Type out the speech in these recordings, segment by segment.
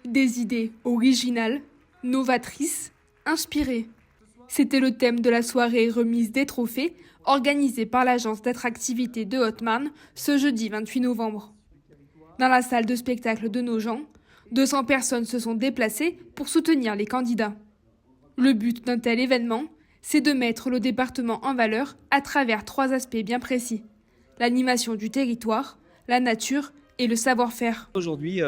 Des idées originales, novatrices, inspirées. C'était le thème de la soirée remise des trophées organisée par l'agence d'attractivité de Haute-Marne ce jeudi 28 novembre. Dans la salle de spectacle de Nogent, 200 personnes se sont déplacées pour soutenir les candidats. Le but d'un tel événement, c'est de mettre le département en valeur à travers 3 aspects bien précis. L'animation du territoire, la nature et le savoir-faire. Aujourd'hui,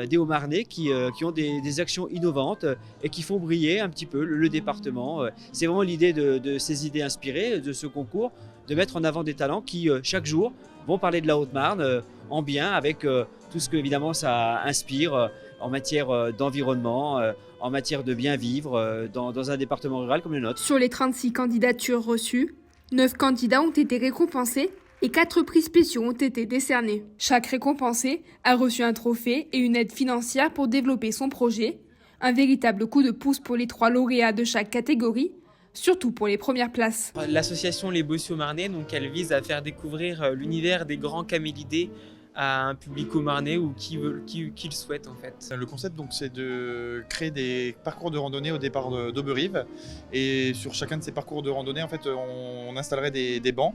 des Haut-Marnais qui ont des actions innovantes et qui font briller un petit peu le département. C'est vraiment l'idée de ces idées inspirées de ce concours, de mettre en avant des talents qui, chaque jour, vont parler de la Haute-Marne en bien avec tout ce que évidemment ça inspire en matière d'environnement, en matière de bien vivre dans un département rural comme le nôtre. Sur les 36 candidatures reçues, 9 candidats ont été récompensés et 4 prix spéciaux ont été décernés. Chaque récompensé a reçu un trophée et une aide financière pour développer son projet, un véritable coup de pouce pour les 3 lauréats de chaque catégorie, surtout pour les premières places. L'association Les Bossus Haut-Marnais, donc elle vise à faire découvrir l'univers des grands camélidés à un public haut-marnais ou qui le souhaite en fait. Le concept donc c'est de créer des parcours de randonnée au départ d'Auberive, et sur chacun de ces parcours de randonnée en fait on installerait des bancs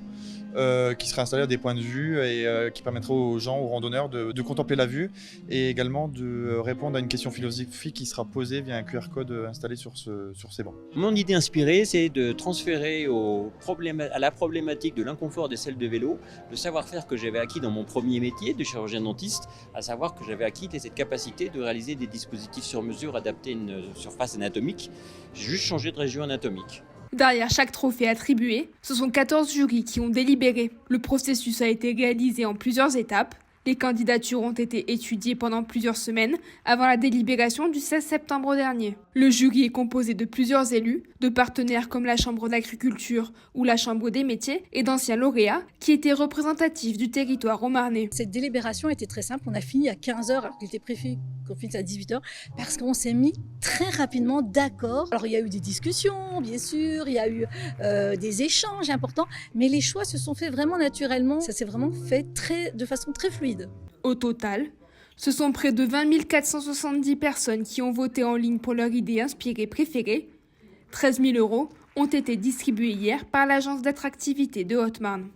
qui seraient installés à des points de vue et qui permettraient aux gens, aux randonneurs de contempler la vue et également de répondre à une question philosophique qui sera posée via un QR code installé sur ces bancs. Mon idée inspirée, c'est de transférer à la problématique de l'inconfort des selles de vélo, le savoir-faire que j'avais acquis dans mon premier métier de chirurgien dentiste, à savoir que j'avais acquis cette capacité de réaliser des dispositifs sur mesure adaptés à une surface anatomique. J'ai juste changé de région anatomique. Derrière chaque trophée attribué, ce sont 14 jurys qui ont délibéré. Le processus a été réalisé en plusieurs étapes. Les candidatures ont été étudiées pendant plusieurs semaines avant la délibération du 16 septembre dernier. Le jury est composé de plusieurs élus, de partenaires comme la Chambre d'agriculture ou la Chambre des métiers et d'anciens lauréats qui étaient représentatifs du territoire haut-marnais. Cette délibération était très simple. On a fini à 15h alors qu'il était prévu qu'on finisse à 18h parce qu'on s'est mis très rapidement d'accord. Alors il y a eu des discussions, bien sûr, il y a eu des échanges importants, mais les choix se sont faits vraiment naturellement. Ça s'est vraiment fait de façon très fluide. Au total, ce sont près de 20 470 personnes qui ont voté en ligne pour leur idée inspirée préférée. 13 000 € ont été distribués hier par l'agence d'attractivité de Haute-Marne.